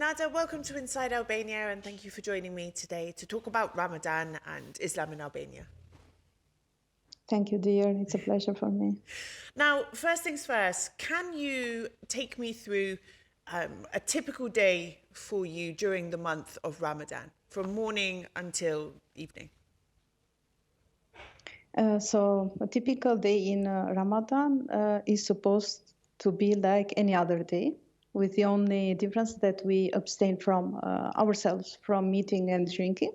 Nada, welcome to Inside Albania, and thank you for joining me today to talk about Ramadan and Islam in Albania. Thank you, dear. It's a pleasure for me. Now, first things first, can you take me through a typical day for you during the month of Ramadan, from morning until evening? So a typical day in Ramadan is supposed to be like any other day, with the only difference that we abstain from ourselves from eating and drinking,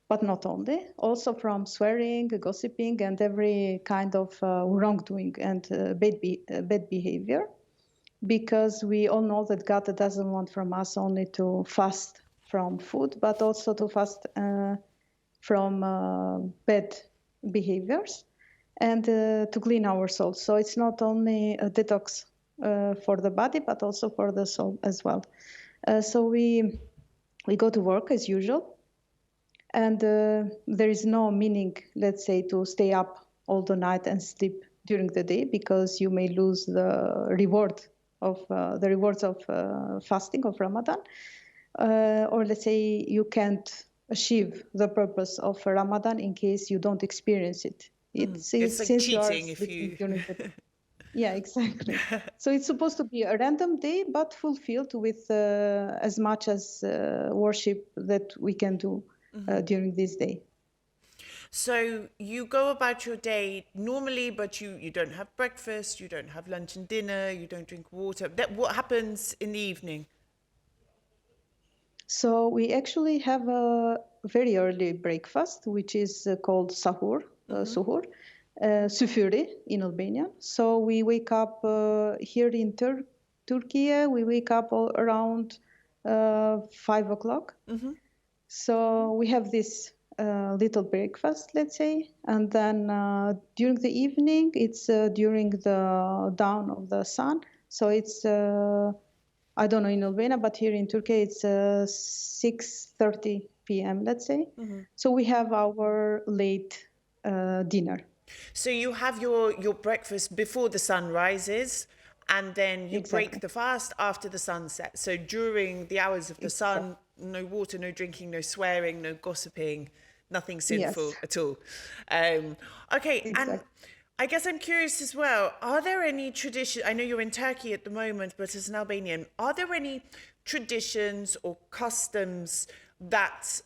but not only, also from swearing, gossiping, and every kind of wrongdoing and bad behavior, because we all know that God doesn't want from us only to fast from food, but also to fast from bad behaviors and to clean our souls. So it's not only a detox for the body, but also for the soul as well. So we go to work as usual, and there is no meaning, let's say, to stay up all the night and sleep during the day, because you may lose the rewards of fasting of Ramadan, or let's say you can't achieve the purpose of Ramadan in case you don't experience it. It's like cheating if you... Yeah, exactly. So it's supposed to be a random day, but fulfilled with as much as worship that we can do during this day. So you go about your day normally, but you don't have breakfast, you don't have lunch and dinner, you don't drink water. What happens in the evening? So we actually have a very early breakfast, which is called sahur, suhur, sufuri in Albania. So we wake up here in Turkey. We wake up around 5 o'clock. So we have this little breakfast, let's say, and then during the evening, it's during the dawn of the sun. So it's I don't know in Albania, but here in Turkey, it's 6:30 p.m., let's say. So we have our late dinner. So you have your breakfast before the sun rises, and then you break the fast after the sunset. So during the hours of the sun, no water, no drinking, no swearing, no gossiping, nothing sinful at all. Okay, and I guess I'm curious as well, are there any traditions, I know you're in Turkey at the moment, but as an Albanian, are there any traditions or customs that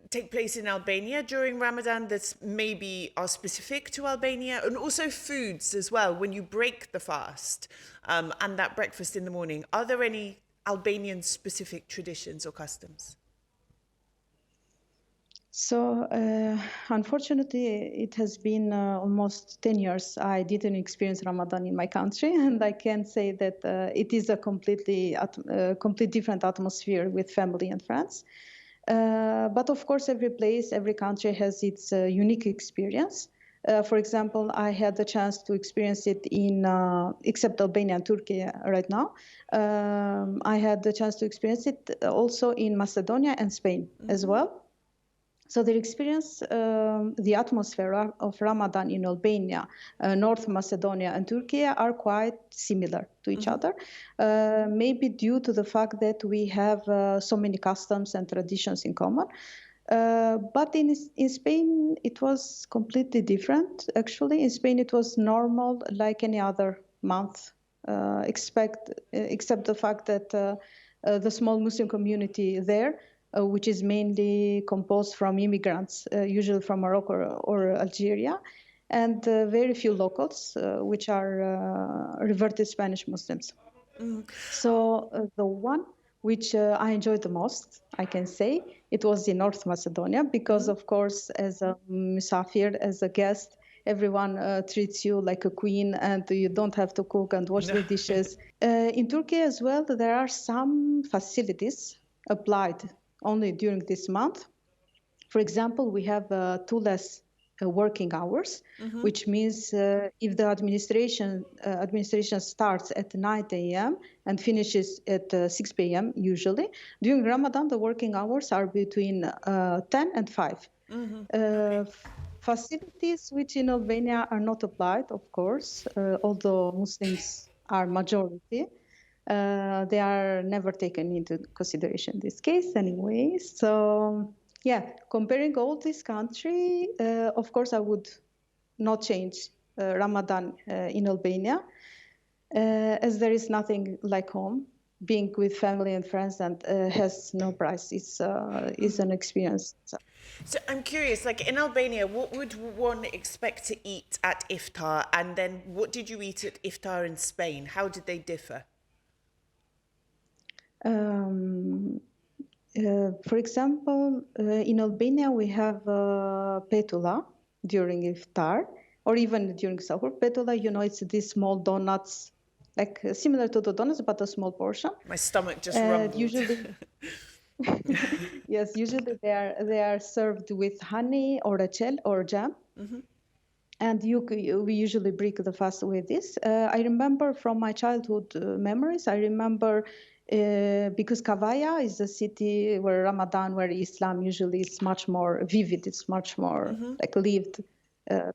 take place in Albania during Ramadan that maybe are specific to Albania, and also foods as well, when you break the fast and that breakfast in the morning? Are there any Albanian specific traditions or customs? So unfortunately, it has been almost 10 years I didn't experience Ramadan in my country, and I can say that it is a completely different atmosphere with family and friends. But of course, every place, every country has its unique experience. For example, I had the chance to experience it in, except Albania and Turkey right now, I had the chance to experience it also in Macedonia and Spain as well. So they experience the atmosphere of Ramadan in Albania, North Macedonia, and Turkey are quite similar to each other, maybe due to the fact that we have so many customs and traditions in common. But in Spain, it was completely different, actually. In Spain, it was normal like any other month, except the fact that the small Muslim community there, which is mainly composed from immigrants, usually from Morocco or Algeria, and very few locals, which are reverted Spanish Muslims. So the one which I enjoyed the most, I can say, it was in North Macedonia, because of course, as a musafir, as a guest, everyone treats you like a queen, and you don't have to cook and wash the dishes. In Turkey as well, there are some facilities applied only during this month. For example, we have 2 less working hours, which means if the administration starts at 9 a.m. and finishes at 6 p.m. usually, during Ramadan, the working hours are between 10 and 5. Facilities which in Albania are not applied, of course, although Muslims are majority. They are never taken into consideration in this case anyway. So yeah, comparing all this country, of course I would not change Ramadan in Albania, as there is nothing like home. Being with family and friends and has no price. It's an experience. So I'm curious, like in Albania, what would one expect to eat at iftar, and then what did you eat at iftar in Spain? How did they differ? For example, in Albania, we have petula during iftar, or even during sahur. Petula, it's these small donuts, like similar to the donuts, but a small portion. My stomach just rumbled. Usually, yes, usually they are served with honey or a gel or jam. Mm-hmm. And we usually break the fast with this. I remember from my childhood memories, I remember because Kavaya is a city where Ramadan, where Islam usually is much more vivid, it's much more like lived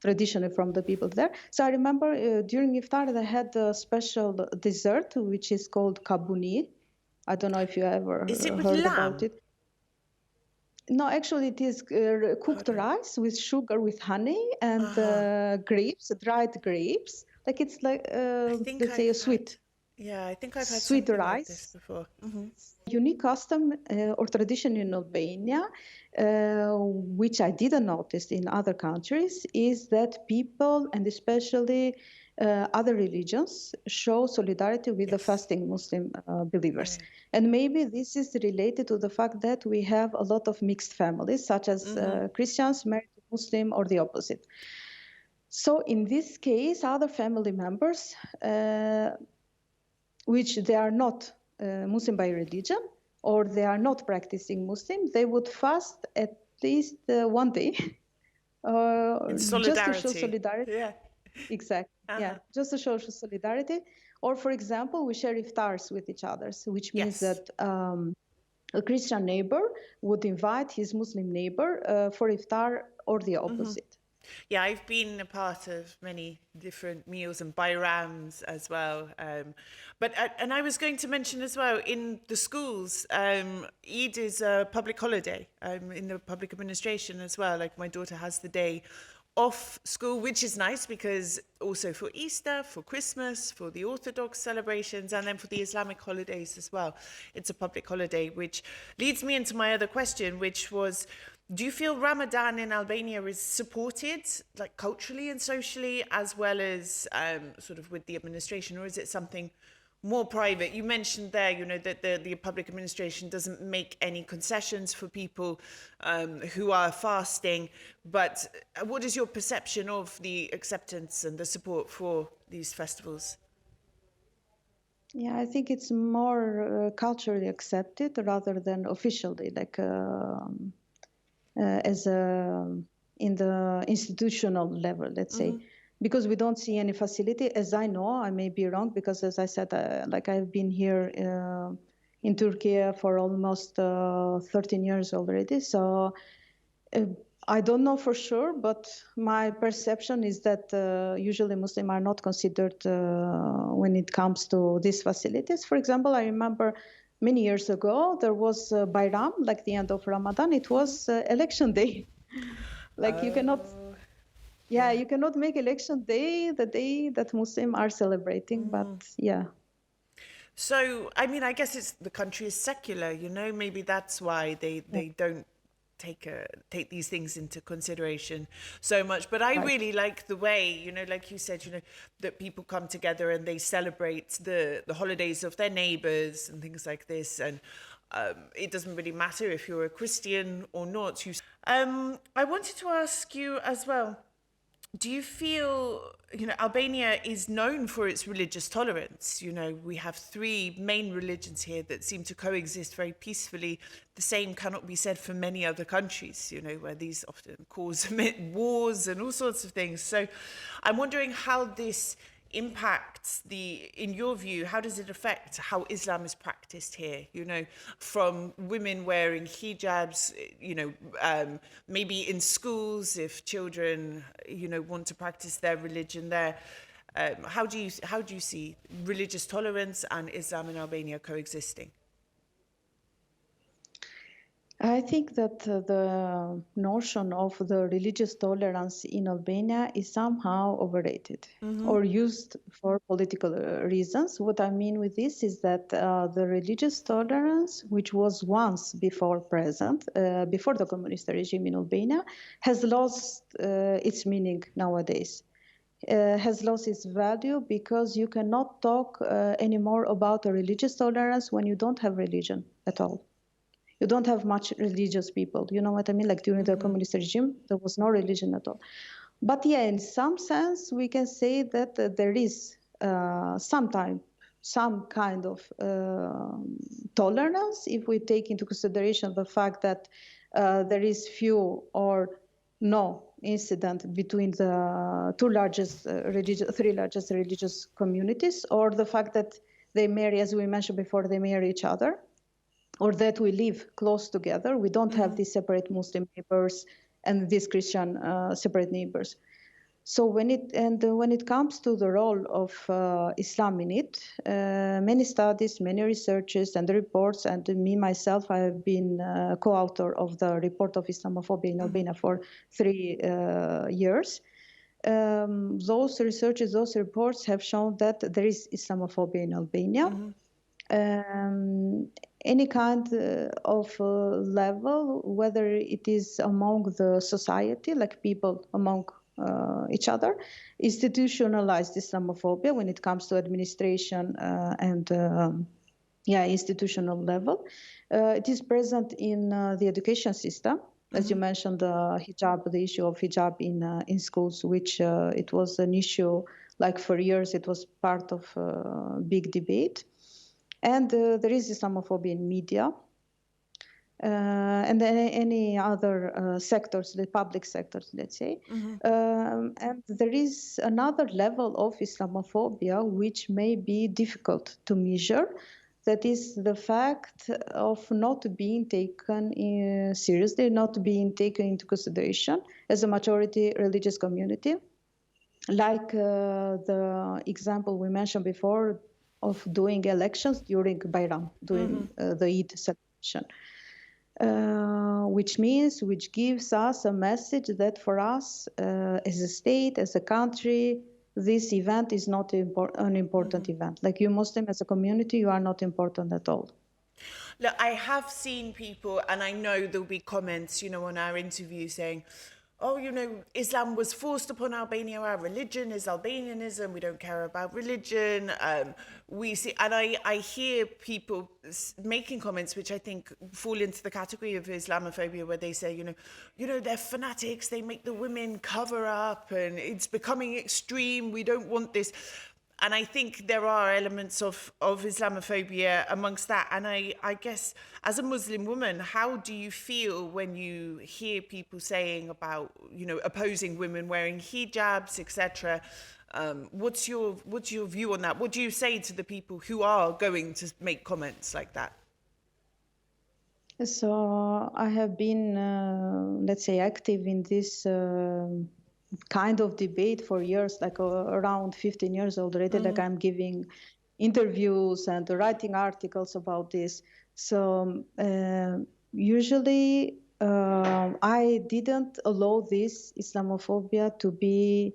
traditionally from the people there. So I remember during iftar they had a special dessert which is called kabuni. I don't know if you ever heard about it. No, actually, it is cooked rice with sugar, with honey, and grapes, dried grapes. Like it's like let's say a sweet. Yeah, I think I've had sweet something rice. like this before. Mm-hmm. Unique custom or tradition in Albania, which I didn't notice in other countries, is that people, and especially other religions, show solidarity with the fasting Muslim believers. Right. And maybe this is related to the fact that we have a lot of mixed families, such as Christians married to Muslim or the opposite. So in this case, other family members, which they are not Muslim by religion, or they are not practicing Muslim, they would fast at least one day. In solidarity. Just to show solidarity. Yeah. Exactly. Yeah, just to show solidarity. Or, for example, we share iftars with each other, which means that a Christian neighbor would invite his Muslim neighbor for iftar, or the opposite. Yeah, I've been a part of many different meals and bayrams as well. But I was going to mention as well, in the schools, Eid is a public holiday in the public administration as well. Like my daughter has the day off school, which is nice because also for Easter, for Christmas, for the Orthodox celebrations, and then for the Islamic holidays as well. It's a public holiday, which leads me into my other question, which was, do you feel Ramadan in Albania is supported, like culturally and socially, as well as sort of with the administration, or is it something more private? You mentioned there, that the public administration doesn't make any concessions for people who are fasting, but what is your perception of the acceptance and the support for these festivals? Yeah, I think it's more culturally accepted rather than officially, like as in the institutional level, let's say. Because we don't see any facility, as I know. I may be wrong, because as I said, like I've been here in Turkey for almost 13 years already. So I don't know for sure, but my perception is that usually Muslims are not considered when it comes to these facilities. For example, I remember many years ago, there was Bayram, like the end of Ramadan. It was election day. Like you cannot... Yeah, you cannot make election day the day that Muslims are celebrating, but yeah. So, I mean, I guess the country is secular, maybe that's why they don't take these things into consideration so much. But I really like the way, like you said, that people come together and they celebrate the holidays of their neighbors and things like this. And it doesn't really matter if you're a Christian or not. I wanted to ask you as well, do you feel, Albania is known for its religious tolerance? We have three main religions here that seem to coexist very peacefully. The same cannot be said for many other countries, where these often cause wars and all sorts of things. So I'm wondering how this impacts in your view, how does it affect how Islam is practiced here? From women wearing hijabs, maybe in schools if children, want to practice their religion there. How do you see religious tolerance and Islam in Albania coexisting? I think that the notion of the religious tolerance in Albania is somehow overrated or used for political reasons. What I mean with this is that the religious tolerance, which was once before present, before the communist regime in Albania, has lost its meaning nowadays. Has lost its value because you cannot talk anymore about a religious tolerance when you don't have religion at all. You don't have much religious people. You know what I mean? Like during the communist regime, there was no religion at all. But yeah, in some sense, we can say that there is some kind of tolerance if we take into consideration the fact that there is few or no incident between the three largest religious communities, or the fact that they marry, as we mentioned before, they marry each other, or that we live close together. We don't have these separate Muslim neighbors and these Christian separate neighbors. So when it comes to the role of Islam in it, many studies, many researches and reports, and me myself, I have been co-author of the report of Islamophobia in Albania for 3 years. Those researches, those reports have shown that there is Islamophobia in Albania. Any kind of level, whether it is among the society, like people among each other, institutionalized Islamophobia when it comes to administration and institutional level. It is present in the education system, as you mentioned, the issue of hijab in schools, which it was an issue, like for years, it was part of big debate. And there is Islamophobia in media and any other sectors, the public sectors, let's say. And there is another level of Islamophobia which may be difficult to measure. That is the fact of not being taken seriously, not being taken into consideration as a majority religious community. Like the example we mentioned before, of doing elections during Bayram, during the Eid celebration, which gives us a message that for us as a state, as a country, this event is not an important event. Like you Muslim as a community, you are not important at all. Look, I have seen people, and I know there'll be comments, on our interview saying, oh, Islam was forced upon Albania. Our religion is Albanianism. We don't care about religion. We see, and I hear people making comments which I think fall into the category of Islamophobia, where they say, they're fanatics. They make the women cover up, and it's becoming extreme. We don't want this. And I think there are elements of Islamophobia amongst that. And I guess, as a Muslim woman, how do you feel when you hear people saying about, opposing women wearing hijabs, etc.? What's your view on that? What do you say to the people who are going to make comments like that? So I have been, let's say, active in this kind of debate for years, like around 15 years already. Like I'm giving interviews and writing articles about this. So usually I didn't allow this Islamophobia to be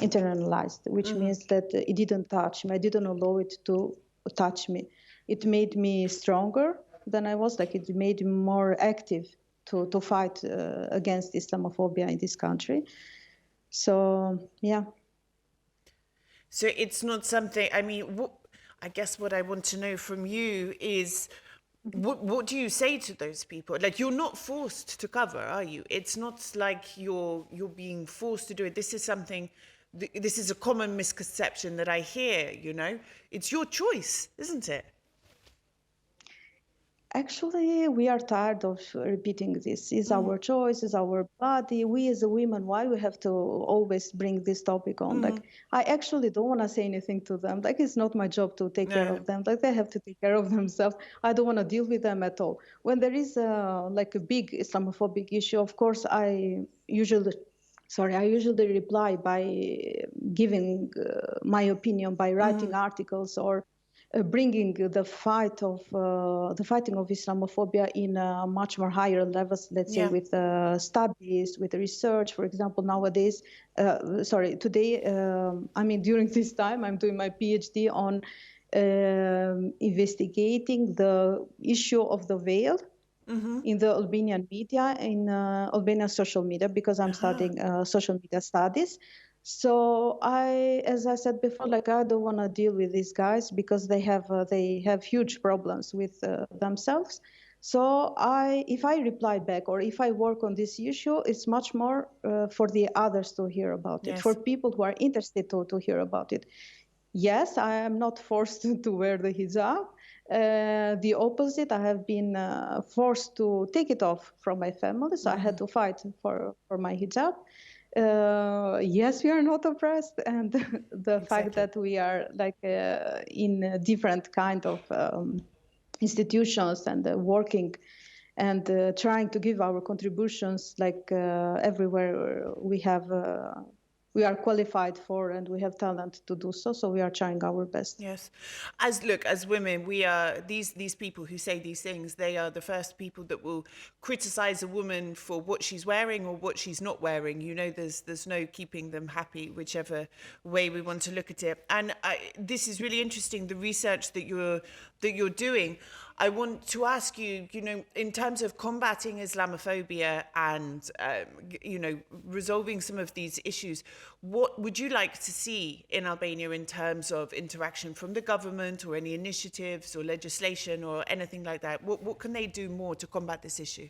internalized, which means that it didn't touch me. I didn't allow it to touch me. It made me stronger than I was. Like it made me more active to fight against Islamophobia in this country. So, yeah. So it's not something, I guess what I want to know from you is, what do you say to those people? Like, you're not forced to cover, are you? It's not like you're being forced to do it. This is something, this is a common misconception that I hear, It's your choice, isn't it? Actually, we are tired of repeating this. It's our choice, it's our body. We as a women, why we have to always bring this topic on? Like, I actually don't want to say anything to them. Like, it's not my job to take care of them. Like, they have to take care of themselves. I don't want to deal with them at all. When there is a big Islamophobic issue, of course, I usually sorry, I usually reply by giving my opinion, by writing articles or bringing the fighting of Islamophobia in much more higher levels, let's say with studies, with research. For example, nowadays, today, during this time, I'm doing my PhD on investigating the issue of the veil in the Albanian media, in Albanian social media, because I'm studying social media studies. So as I said before, like I don't want to deal with these guys because they have huge problems with themselves. So if I reply back or if I work on this issue, it's much more for the others to hear about it, for people who are interested to hear about it. Yes, I am not forced to wear the hijab. The opposite, I have been forced to take it off from my family, so I had to fight for my hijab. Yes, we are not oppressed, and the fact that we are like in different kind of institutions and working and trying to give our contributions, like everywhere we are qualified for and we have talent to do so. So we are trying our best. Yes. As women, we are these people who say these things, they are the first people that will criticize a woman for what she's wearing or what she's not wearing. You know, there's no keeping them happy, whichever way we want to look at it. And this is really interesting, the research that you're doing. I want to ask you, you know, in terms of combating Islamophobia and, you know, resolving some of these issues, what would you like to see in Albania in terms of interaction from the government or any initiatives or legislation or anything like that? What can they do more to combat this issue?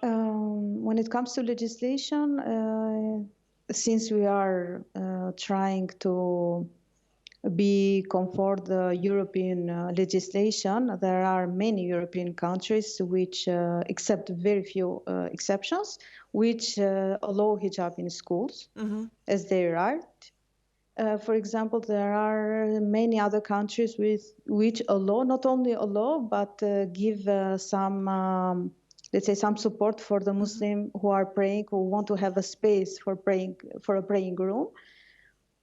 When it comes to legislation, since we are trying to be conform the European legislation, there are many European countries which accept very few exceptions, which allow hijab in schools as their right. For example, there are many other countries which allow, not only allow, but give some, let's say, some support for the Muslim who are praying, who want to have a space for praying, for a praying room.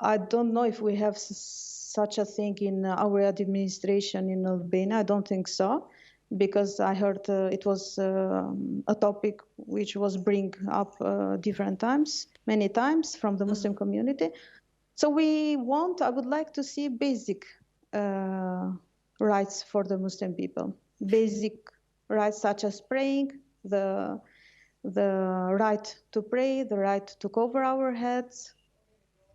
I don't know if we have such a thing in our administration in Albania. I don't think so, because I heard it was a topic which was bring up many times from the Muslim community. So I would like to see basic rights for the Muslim people. Basic rights such as praying, the right to pray, the right to cover our heads.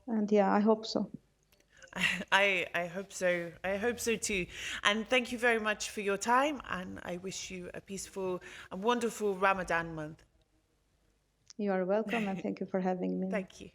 And yeah, I hope so. I hope so. I hope so too. And thank you very much for your time. And I wish you a peaceful and wonderful Ramadan month. You are welcome, and thank you for having me. Thank you.